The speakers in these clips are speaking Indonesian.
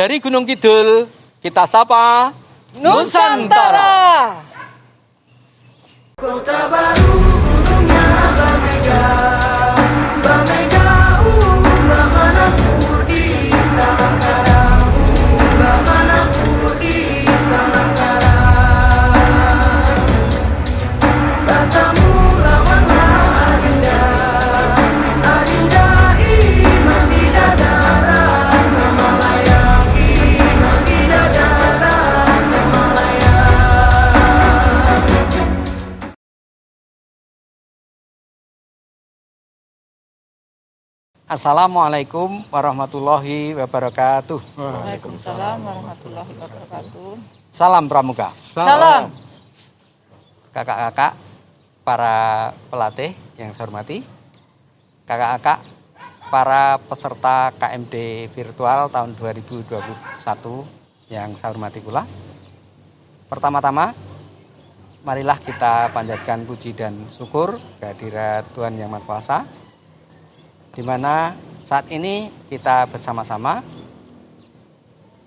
Dari Gunung Kidul, kita sapa Nusantara. Kota baru gunungnya Bamega, Bamega, Bamanapur di Salangkara, Bamanapur di Salangkara. Batamu lawanlah Adinda, Adinda iman di dadara, Semalayang iman di dadara, Semalayang. Assalamualaikum warahmatullahi wabarakatuh. Waalaikumsalam warahmatullahi wabarakatuh. Salam Pramuka. Salam. Kakak-kakak, para pelatih yang saya hormati. Kakak-kakak, para peserta KMD virtual tahun 2021 yang saya hormati pula. Pertama-tama, marilah kita panjatkan puji dan syukur kehadirat Tuhan Yang Maha Kuasa, di mana saat ini kita bersama-sama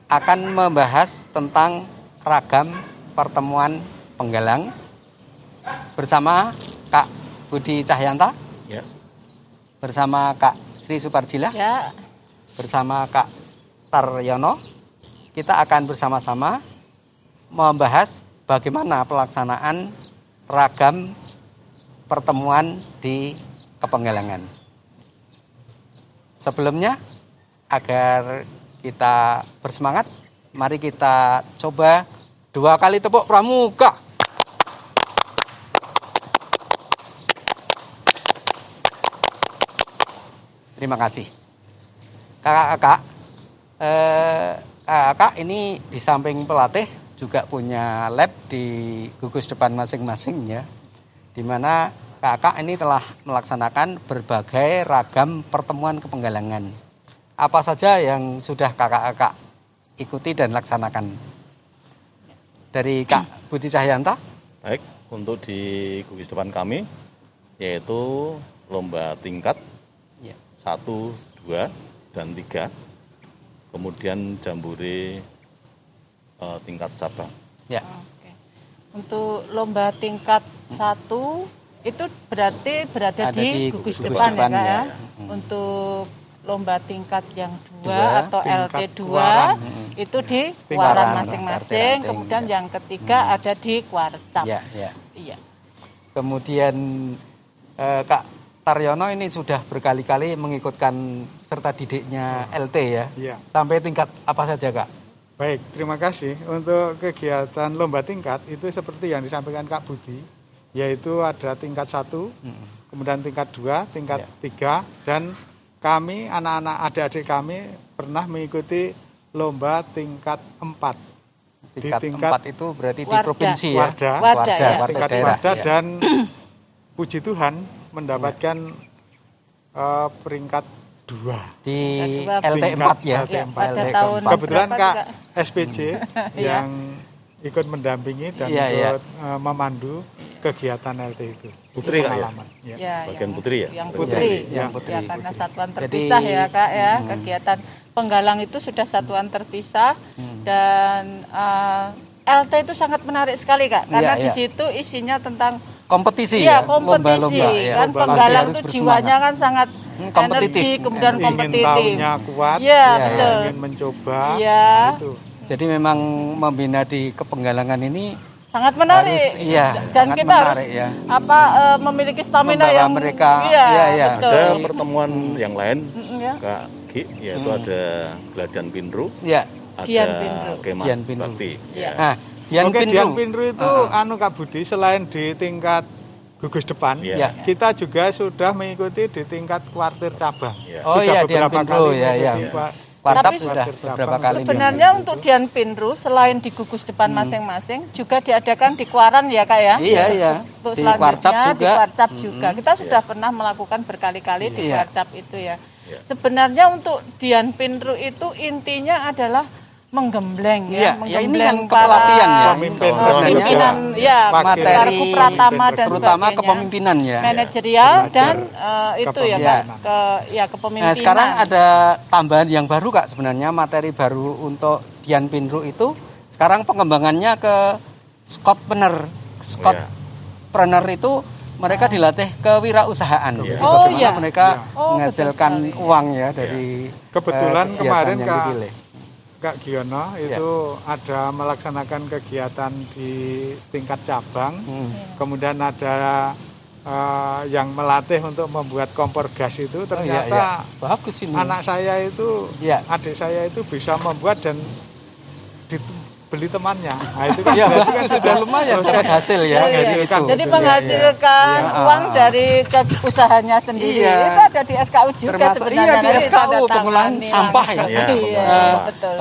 akan membahas tentang ragam pertemuan penggalang bersama Kak Budi Cahyanta, Ya. bersama Kak Sri Suparjila, Ya, bersama Kak Taryono. Kita akan bersama-sama membahas bagaimana pelaksanaan ragam pertemuan di Kepenggalangan. Sebelumnya, agar kita bersemangat, mari kita coba 2 kali tepuk pramuka. Terima kasih. Kakak-kakak, kakak ini di samping pelatih juga punya lab di gugus depan masing-masing ya, di mana kakak ini telah melaksanakan berbagai ragam pertemuan kepenggalangan. Apa saja yang sudah kakak-kakak ikuti dan laksanakan? Dari Kak Budi Cahyanta. Baik, untuk di gugus depan kami yaitu lomba tingkat Ya. 1, 2, dan 3. Kemudian jambore tingkat cabang. Ya. oke. Untuk lomba tingkat 1 itu berarti berada Ada di di gugus gugus depan, depan, ya, Kak, ya. ya. Untuk lomba tingkat yang 2 Dua, atau tingkat LT2 Kuaran. itu di Kuaran, Kuaran RT masing-masing. ranting, Kemudian ya. yang ketiga ada di Kuarcap. Ya, ya. Iya. Kemudian Kak Taryono ini sudah berkali-kali mengikutkan serta didiknya LT ya. Iya. Sampai tingkat apa saja, Kak? Baik, terima kasih. Untuk kegiatan lomba tingkat itu seperti yang disampaikan Kak Budi, yaitu ada tingkat 1, kemudian tingkat 2, tingkat 3, dan kami, anak-anak adik-adik kami pernah mengikuti lomba tingkat 4. Tingkat Di tingkat 4 itu berarti di Warda. provinsi ya. Warda. Warda, ya. Tingkat daerah, Warda ya. dan puji Tuhan mendapatkan peringkat 2. Di Dua LT4 ya. LT4. Ya, pada LT4. tahun Kebetulan berapa Kak juga? SPJ yang ikut mendampingi dan Iya, iya. ikut memandu kegiatan LT itu. Putri, Kak, ya? Pengalaman. Ya. Ya, Bagian yang- putri ya? Yang Berarti putri. ya? Yang putri. Ya, karena satuan Jadi, terpisah ya, Kak, ya. Kegiatan penggalang itu sudah satuan terpisah dan LT itu sangat menarik sekali, Kak. Karena Iya, di iya. situ isinya tentang Kompetisi iya, ya, kompetisi. lomba-lomba ya. Kan Lomba penggalang harus itu bersemangat. jiwanya kan sangat kompetitif. energi, kemudian Ingin kompetitif. tahunya kuat, Iya, Iya, betul. ingin mencoba. Iya. Itu. Jadi memang membina di Kepenggalangan ini Sangat menarik. harus, iya, Dan sangat kita harus menarik, ya. memiliki stamina Membawa yang mereka, iya, iya, iya. betul. Ada pertemuan yang lain, Ya. Kak Gi, yaitu ada Gladian Pinru, ya. ada Dian Pinru. Kemah Dian Pinru. Bakti. Iya. Nah, Dian Oke, Pinru. Dian Pinru itu Kak Budi, selain di tingkat gugus depan, Iya. Ya. kita juga sudah mengikuti di tingkat kuartir cabang. Iya. Oh Sudah iya, Dian beberapa Pinru, kali ya, ya. mengikuti Wartap Tapi sudah beberapa kali. Sebenarnya untuk Dian Pinru selain di gugus depan masing-masing juga diadakan di Kuaran ya, Kak ya. Iya, iya. Untuk Di selanjutnya Kuarcap di juga. Kuarcap juga. Kita sudah pernah melakukan berkali-kali di Iya. Kuarcap itu ya. Iya. Sebenarnya untuk Dian Pinru itu intinya adalah menggembleng Iya, ya ini kan menggembleng kepelatihan ya. Pemimpin pimpinan ya Materi Karku Pratama dan terutama sebagainya. kepemimpinan ya. Manajerial Belajar dan itu ya Kak, kepemimpinan. kepemimpinan. Nah, sekarang ada tambahan yang baru Kak sebenarnya, materi baru untuk Dian Pinru itu sekarang pengembangannya ke Scoutpreneur. Scoutpreneur itu mereka dilatih kewirausahaan. Jadi Oh, bagaimana iya. mereka Oh, menghasilkan betul sekali. uang ya dari Kebetulan kegiatan kemarin yang Kak dipilih. Kak Giono itu ada melaksanakan kegiatan di tingkat cabang, kemudian ada yang melatih untuk membuat kompor gas itu ternyata Bagus ini. anak saya itu, Iya. adik saya itu bisa membuat dan dibeli temannya. Nah, itu kan Ya, berarti bagus, sudah lumayan dapat hasil ya. menghasilkan. Itu. Jadi menghasilkan Iya. uang dari usahanya sendiri. Iya. Itu ada di SKU juga Termasuk sebenarnya. di Nanti SKU tanda pengolahan tangani sampah ya. langsung. Iya, Iya, pengolahan betul.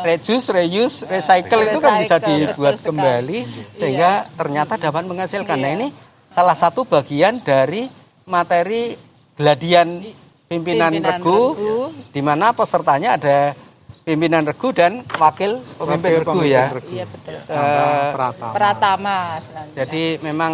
Reduce, reuse, recycle itu kan bisa Recycle, dibuat betul sekali. kembali sehingga ternyata dapat menghasilkan. Nah, ini salah satu bagian dari materi gladian pimpinan regu, di mana pesertanya ada pimpinan regu dan wakil pemimpin regu ya. Iya betul. Pratama. Pratama. selanjutnya. Jadi memang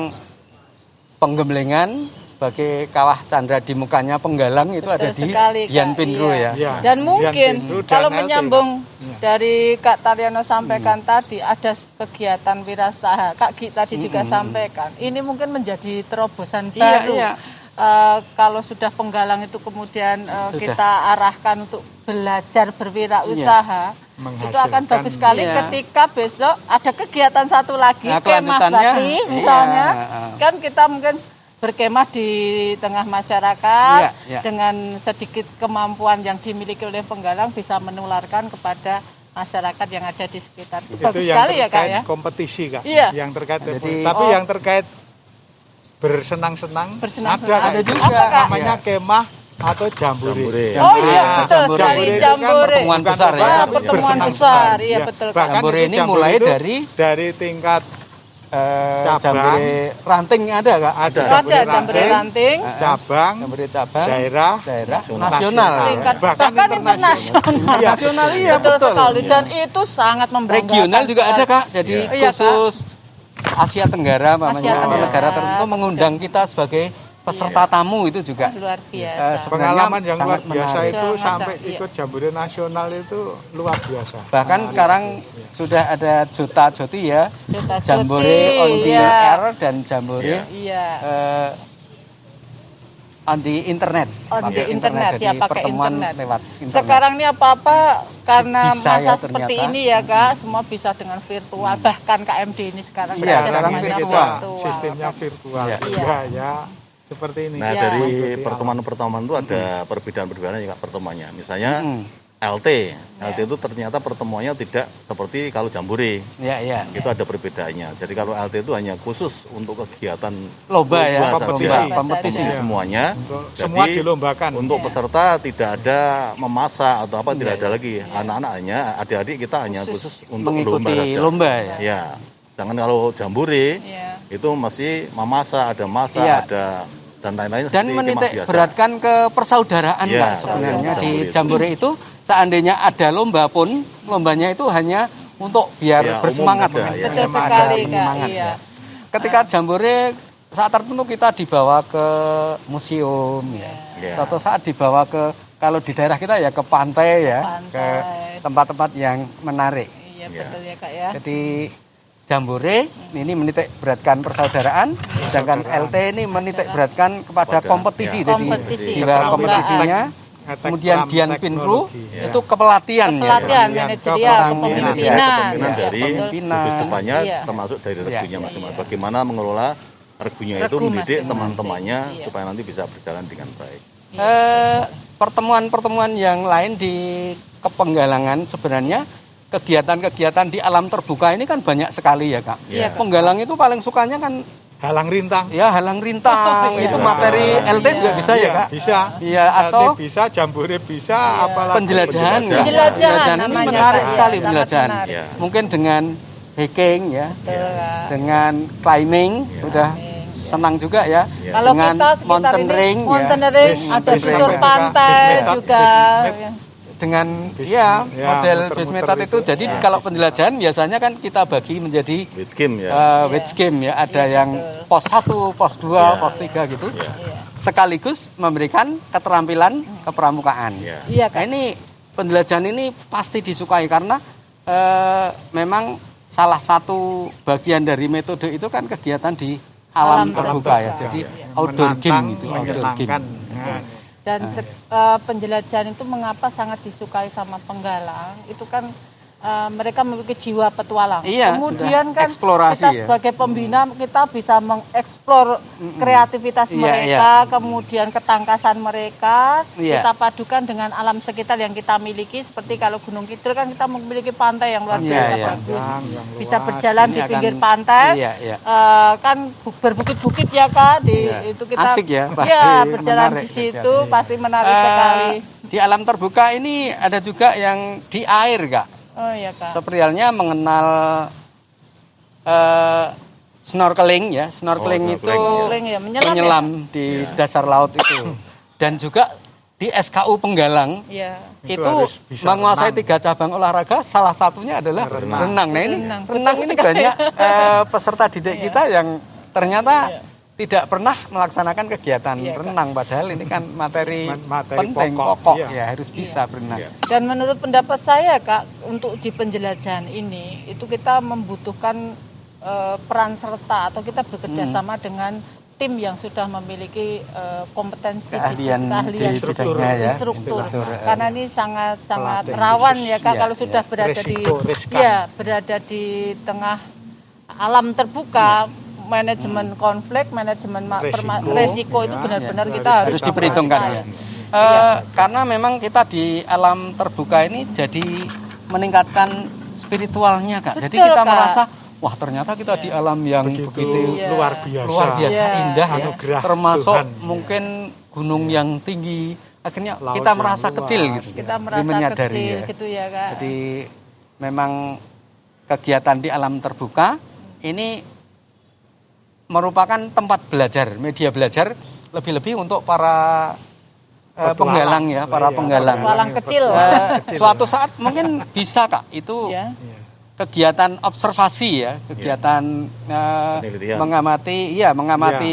penggemblengan sebagai kawah candra di mukanya penggalang itu Betul ada di sekali, Kak. Dian Pinru Iya. ya. Iya. Dan Dian mungkin Pinru dan kalau LT, menyambung Kak. dari Kak Taryono sampaikan tadi ada kegiatan wirausaha, Kak Gi tadi juga sampaikan. Ini mungkin menjadi terobosan Iya, baru. iya. Kalau sudah penggalang itu kemudian Sudah. kita arahkan untuk belajar berwirausaha, itu akan Menghasilkan. bagus sekali Iya. ketika besok ada kegiatan satu lagi, Nah, kemah kelanjutannya, bakti misalnya, iya. kan kita mungkin berkemah di tengah masyarakat Iya, iya. dengan sedikit kemampuan yang dimiliki oleh penggalang bisa menularkan kepada masyarakat yang ada di sekitar. Itu Bagus yang sekali ya Kak terkait ya. kompetisi Kak. Iya. Yang terkait Jadi- tapi Oh. yang terkait bersenang-senang Bersenang-senang. Kak. Ada Itu juga. Apa, Kak? namanya Iya. kemah atau jambore. Jambore. Oh iya Nah, betul jambore sekali itu kan jambore. pertemuan Bukan besar ya. lomba, tapi Pertemuan bersenang-senang. besar, iya, betul, Kak. Bahkan Jambore itu ini jambore mulai itu dari tingkat cabang. jambore ranting ada Kak? ada Ada jambore ranting, cabang, Jambore cabang, daerah, nasional. tingkat bahkan bahkan internasional. Iya. Nasional iya betul betul. sekali dan itu sangat membanggakan. Regional juga ada sekali. Kak. Jadi Iya, Kak. khusus Asia Tenggara Asia namanya Tenggara. negara tertentu mengundang kita sebagai peserta tamu itu juga. Luar biasa. sebenarnya pengalaman yang luar sangat biasa menarik. itu Sangat, sampai iya. ikut jambore nasional itu luar biasa. Bahkan sekarang sudah ada Jota Joti ya, Jota Jambore Joti, on the iya. air dan Jambore Iya. on the internet. On the Pakai internet, jadi ya pakai pertemuan internet. lewat internet. Sekarang ini apa-apa karena Bisa masa ya, seperti ternyata. ini ya Kak, semua bisa dengan virtual. Bahkan KMD ini sekarang Iya, sudah sekarang semuanya virtual. Sistemnya virtual. Iya. Iya, ya. Seperti ini. Nah, Iya. dari Mengikuti pertemuan-pertemuan itu ada perbedaan-perbedaan ya Kak pertemuannya. Misalnya LT itu ternyata pertemuannya tidak seperti kalau jambore. Ya, ya. Itu ada perbedaannya. Jadi kalau LT itu hanya khusus untuk kegiatan Lomba ya, saja. kompetisi. kompetisi. Iya. Semuanya. Untuk Jadi, semua dilombakan. Untuk peserta tidak ada memasak atau apa, tidak Iya, ada lagi. Anak-anak hanya adik-adik kita hanya khusus untuk lomba Mengikuti saja. lomba ya. Ya. Sedangkan kalau jambore Iya. itu masih memasak, ada masak, Iya. ada dan lain-lain Dan seperti kemah menitik biasa. beratkan ke persaudaraan Iya, Pak sebenarnya jambore di itu. Jambore itu seandainya ada lomba pun lombanya itu hanya untuk biar Ya, bersemangat umum saja, mungkin. ya. Betul Memang sekali, ada Kak, penyemangat iya. ya. Ketika Jambore saat tertentu kita dibawa ke museum ya. Iya. Atau saat dibawa ke kalau di daerah kita ya ke pantai ya, Pantai. ke tempat-tempat yang menarik. Iya betul ya Kak ya. Jadi Jambore ini menitik beratkan persaudaraan, sedangkan LT ini menitik beratkan kepada kompetisi. ya, Jadi kompetisi, jiwa keterbukaan. kompetisinya. Kemudian Dian Pinru teknologi, ya. itu kepelatihan ya. Pelatihan, Iya. manajerial, Kepemimpinan. kepemimpinan. Kepemimpinan Iya, dari betul. Pimpinan. gugus depannya Iya. termasuk dari Iya. regunya masing-masing. Bagaimana mengelola regunya itu Regu mendidik masing-masing. teman-temannya Iya. supaya nanti bisa berjalan dengan baik. Pertemuan-pertemuan yang lain di kepenggalangan sebenarnya kegiatan-kegiatan di alam terbuka ini kan banyak sekali ya Kak. Iya, Kak. Penggalang itu paling sukanya kan Halang rintang. ya halang rintang, Iya. itu materi LT juga bisa ya Kak. Bisa. Iya, LT atau bisa, jambore bisa, apalagi penjelajahan. Penjelajahan. Penjelajahan ini namanya, menarik Kak. sekali Iya, penjelajahan. sangat menarik. Ya. Mungkin dengan hiking ya, Betul, Kak. dengan climbing sudah senang juga ya. Kalau dengan kita sekitar ini mountaineering ya. mountaineering, Bis- ada bis susur sampai pantai bis metat, juga. bis met- dengan Ya, model base muter-muter method itu. Jadi kalau penjelajahan biasanya kan kita bagi menjadi With game ya. wedge game ya. Ada yang pos 1, pos 2, pos 3 gitu. Sekaligus memberikan keterampilan kepramukaan. Iya. Iya, Nah, Kak. ini penjelajahan ini pasti disukai karena memang salah satu bagian dari metode itu kan kegiatan di alam Alam terbuka ya. terbuka. Jadi outdoor game gitu, outdoor menyenangkan. game. Nah, Dan penjelajahan itu mengapa sangat disukai sama penggalang, itu kan mereka memiliki jiwa petualang. Iya, Kemudian sudah kan eksplorasi kita ya. sebagai pembina kita bisa mengeksplor kreativitas Iya, mereka, kemudian ketangkasan mereka, Iya. kita padukan dengan alam sekitar yang kita miliki. Seperti kalau Gunung Kidul kan kita memiliki pantai yang luar Iya, biasa iya. bagus, yang bisa luas. berjalan Ini di akan- pinggir pantai. Iya, iya. Kan berbukit-bukit ya Kak, Iya. itu kita Asik ya, pasti iya, berjalan menarik di situ kegiatan. pasti menarik Eh, sekali. Di alam terbuka ini ada juga yang di air, Kak. Oh iya Kak. Seperti halnya mengenal snorkeling ya. Snorkeling Oh, itu Snorkeling ya, menyelam di dasar laut itu. Dan juga di SKU Penggalang Iya. itu harus bisa menguasai renang. 3 cabang olahraga, salah satunya adalah renang. Nah ini Renang, renang betul ini sekali. banyak peserta didik kita yang ternyata tidak pernah melaksanakan kegiatan Iya, Kak. renang, padahal ini kan materi, Materi penting pokok, pokok iya. ya harus bisa berenang. Iya. Dan menurut pendapat saya Kak, untuk di penjelajahan ini itu kita membutuhkan peran serta atau kita bekerja sama dengan tim yang sudah memiliki kompetensi Keahlian di struktur, bidangnya ya. instruktur. Instruktur, Karena ini sangat Pelatih rawan khusus. ya Kak Iya, kalau sudah iya. berada Riskan. berada di tengah alam terbuka. Manajemen konflik, manajemen resiko itu Ya, benar-benar ya, kita harus harus Harus diperhitungkan menguasai. ya. Karena memang kita di alam terbuka ini jadi meningkatkan spiritualnya Kak. Jadi Betul, kita Kak. merasa wah ternyata kita di alam yang begitu begitu Iya. luar biasa. luar biasa Iya. indah ya. Anugerah Termasuk Tuhan. mungkin gunung yang tinggi. Akhirnya Laut kita yang merasa luas. kecil gitu. Kita Jadi merasa menyadari kecil ya. gitu ya Kak. Jadi memang kegiatan di alam terbuka ini merupakan tempat belajar, media belajar lebih-lebih untuk para Petualang. penggalang ya, para Iya, penggalang. Petualang kecil. Suatu saat mungkin bisa Kak, itu Ya. Iya. kegiatan observasi ya, kegiatan Penelitian. mengamati Iya.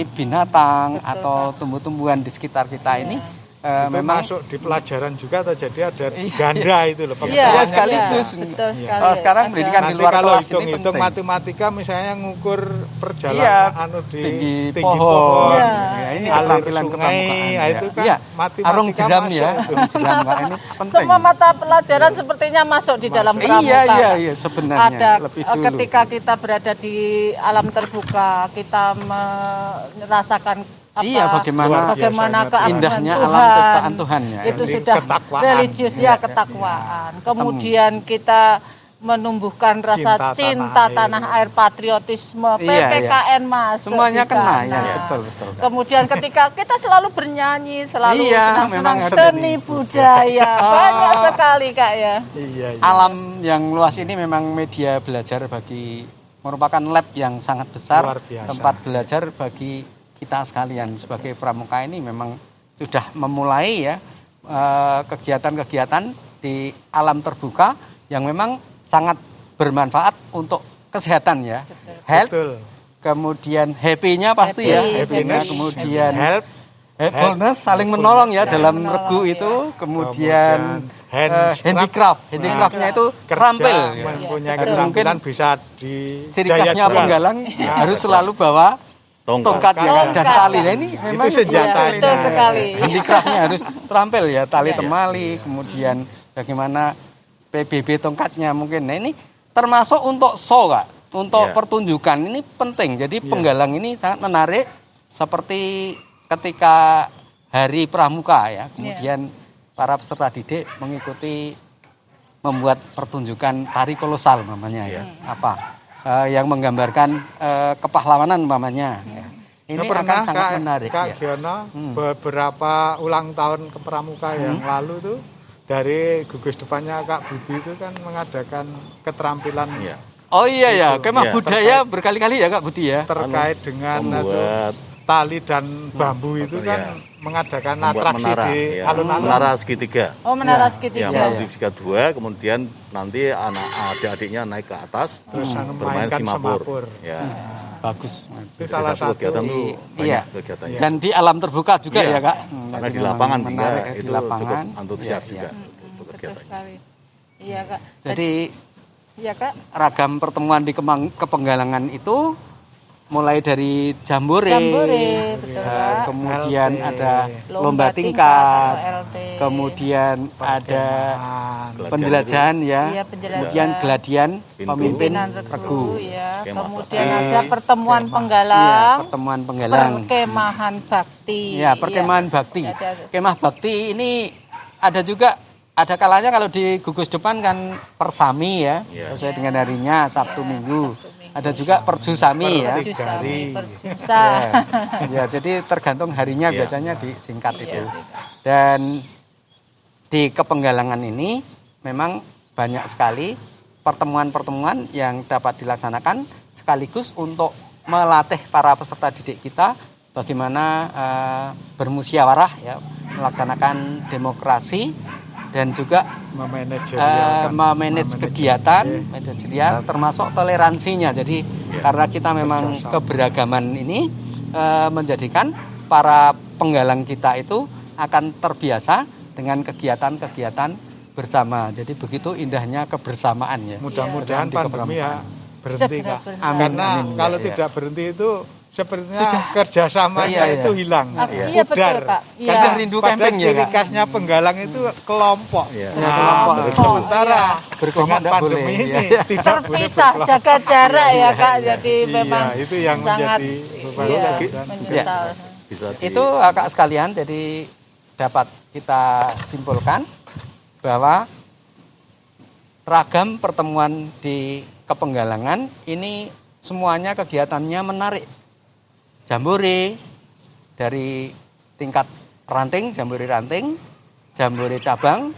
binatang Betul, atau tumbuh-tumbuhan di sekitar kita ini Itu memang masuk di pelajaran juga atau jadi ada Iya. ganda itu loh. Iya, Ya, sekaligus. iya, betul Iya. sekali. Kalau sekarang Ada. pendidikan di Nanti luar kalau kelas ini hitung-hitung penting. matematika misalnya ngukur Iya, perjalanan di tinggi tinggi pohon. Iya. Ya, ini alir keterampilan sungai, kepramukaan. ya, itu kan Iya, matematika arung jeram masuk ya, itu. arung jeram Kak, ini penting. Semua mata pelajaran sepertinya masuk di dalam pramuka. Iya, sebenarnya Ada lebih dulu. ketika kita berada di alam terbuka, kita merasakan Iya, bagaimana keagungan indahnya Tuhan. alam ciptaan Tuhan ya. Itu Ini sudah ketakwaan. religius ya, ketakwaan. Kemudian kita menumbuhkan rasa cinta tanah air, patriotisme, Iya, PPKN masuk Semuanya di kena sana. ya, betul. Kak. Kemudian ketika kita selalu bernyanyi, selalu Iya, senang-senang memang harus seni budaya, banyak sekali Kak ya. Iya, iya. Alam yang luas ini memang media belajar bagi merupakan lab yang sangat besar, Luar biasa. tempat belajar bagi kita sekalian sebagai pramuka ini memang sudah memulai ya kegiatan-kegiatan di alam terbuka yang memang sangat bermanfaat untuk kesehatan ya. Health, Betul. kemudian happy-nya pasti ya, Happy, happiness, happiness, kemudian help, helpfulness, saling menolong ya Saling dalam menolong, regu ya. itu, kemudian Handicraft. handicraftnya itu kerja terampil ya. mempunyai Betul. keterampilan bisa di Ciri daya khasnya jual. penggalang Ya, harus betul. selalu bawa tongkat ya Tongkat. dan tali. Nah ini memang senjatanya. Iya, betul sekali. handicraftnya harus terampil ya, tali Iya. temali, kemudian bagaimana PBB tongkatnya mungkin. Nah ini termasuk untuk show Kak, untuk Iya. pertunjukan ini penting. Jadi penggalang ini sangat menarik seperti ketika Hari Pramuka ya, kemudian para peserta didik mengikuti membuat pertunjukan tari kolosal namanya ya, apa yang menggambarkan kepahlawanan umpamanya. Ya. Ini Nah, akan pernah sangat Kak, menarik Kak ya. Giono, beberapa ulang tahun ke Pramuka yang lalu tuh dari gugus depannya Kak Budi itu kan mengadakan keterampilan Iya. Oh iya ya, kemah Iya. budaya berkali-kali ya Kak Budi ya. terkait dengan Membuat tali dan bambu itu kan mengadakan Membuat atraksi menara, di ya. alun-alun. Menara segitiga. Oh, menara Ya, segitiga. menara segitiga 2, kemudian nanti adik-adiknya naik ke atas, Terus bermain memainkan semapur. semapur. Ya. Bagus. Itu salah satu kegiatan tuh Iya. banyak kegiatannya. Dan di alam terbuka juga Iya. ya Kak. Karena Jadi di lapangan memang juga menarik, itu di lapangan. cukup antusias Iya, juga iya. untuk Betul kegiatannya. sekali. Iya, Kak. Jadi Iya, Kak. ragam pertemuan di Kepenggalangan itu mulai dari jambore, Jambore, betul, Kak. kemudian LT, ada Lomba lomba tingkat tingkat, atau LT. kemudian ada Perkemahan. penjelajahan ya, Iya, penjelajahan. kemudian geladian Pintu. pemimpin Pimpinan regu, regu, ya. Kemah Kemudian bakti. ada pertemuan Iya, penggalang, pertemuan penggalang, perkemahan bakti. ya perkemahan bakti. Ada. Kemah bakti ini ada juga, ada kalanya kalau di gugus depan kan persami ya, Iya. sesuai dengan harinya Sabtu Minggu. Ada juga perjusami ya. Perjusami, Gari. perjusa. Ya, jadi tergantung harinya Iya. biasanya disingkat itu. Dan di Kepenggalangan ini memang banyak sekali pertemuan-pertemuan yang dapat dilaksanakan sekaligus untuk melatih para peserta didik kita bagaimana bermusyawarah ya, melaksanakan demokrasi dan juga memanage kegiatan manajerial termasuk toleransinya. Jadi karena kita memang keberagaman ini menjadikan para penggalang kita itu akan terbiasa dengan kegiatan-kegiatan bersama. Jadi begitu indahnya kebersamaan ya. Mudah-mudahan Di pandemi ya berhenti Segera Kak. berhenti. Amin, Karena amin. kalau Iya, tidak berhenti itu sepertinya kerjasamanya Iya, iya. itu hilang. Iya, betul, Pudar. Kak. Iya. Kadang Rindu padahal camping ya, ciri Kak? khasnya penggalang itu kelompok. Iya. Ya, kelompok. Sementara Berkelompok dengan nggak pandemi boleh, ini iya. tidak boleh Terpisah, berkelompok. jaga jarak ya, Kak. Jadi Iya, memang itu yang sangat menjadi beban iya, dan juga menyental. Bisa Itu Kak sekalian, jadi dapat kita simpulkan bahwa ragam pertemuan di Kepenggalangan ini semuanya kegiatannya menarik. Jambore dari tingkat ranting, jambore ranting, jambore cabang,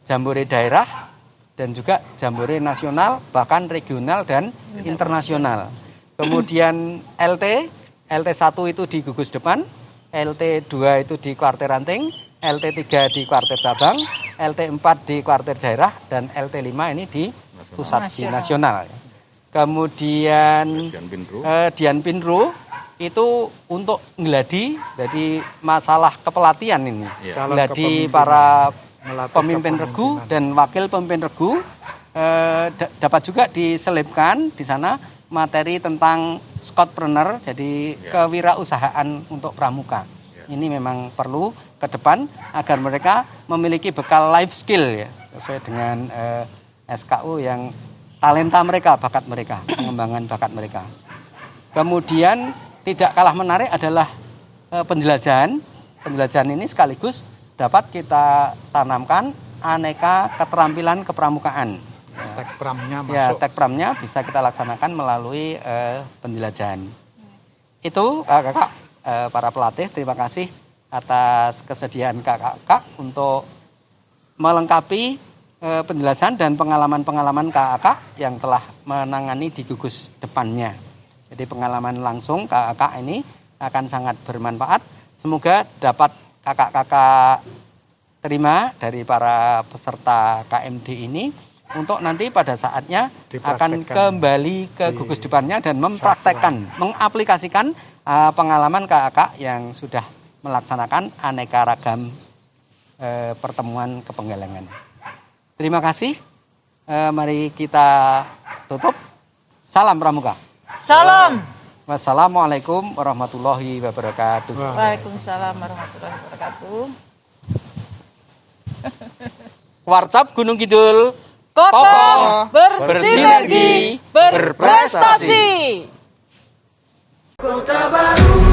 jambore daerah, dan juga jambore nasional, bahkan regional dan internasional. Kemudian LT 1 itu di gugus depan, LT 2 itu di kuartir ranting, LT 3 di kuartir cabang, LT 4 di kuartir daerah, dan LT 5 ini di pusat di nasional. Kemudian Dian Pinru itu untuk ngeladi, jadi masalah kepelatihan ini. Iya. Calon Ngeladi kepemimpinan. para Melatih pemimpin regu dan wakil pemimpin regu. Dapat juga diselipkan di sana materi tentang scoutpreneur, jadi kewirausahaan untuk pramuka. Ini memang perlu ke depan agar mereka memiliki bekal life skill ya, sesuai dengan SKU yang talenta mereka, bakat mereka, pengembangan bakat mereka. Kemudian tidak kalah menarik adalah penjelajahan. Penjelajahan ini sekaligus dapat kita tanamkan aneka keterampilan kepramukaan. tekpramnya masuk. Ya, tekpramnya bisa kita laksanakan melalui penjelajahan. Itu kakak, para pelatih, terima kasih atas kesediaan kakak untuk melengkapi penjelasan dan pengalaman-pengalaman kakak yang telah menangani di gugus depannya. Jadi pengalaman langsung kakak ini akan sangat bermanfaat. Semoga dapat kakak-kakak terima dari para peserta KMD ini untuk nanti pada saatnya akan kembali ke gugus depannya dan mempraktekkan, mengaplikasikan pengalaman kakak yang sudah melaksanakan aneka ragam pertemuan Kepenggalangan. Terima kasih. Mari kita tutup. Salam Pramuka. Salam. Wassalamualaikum warahmatullahi wabarakatuh. Waalaikumsalam warahmatullahi wabarakatuh. Warcap Gunung Kidul. Kokoh, bersinergi, berprestasi. Kota baru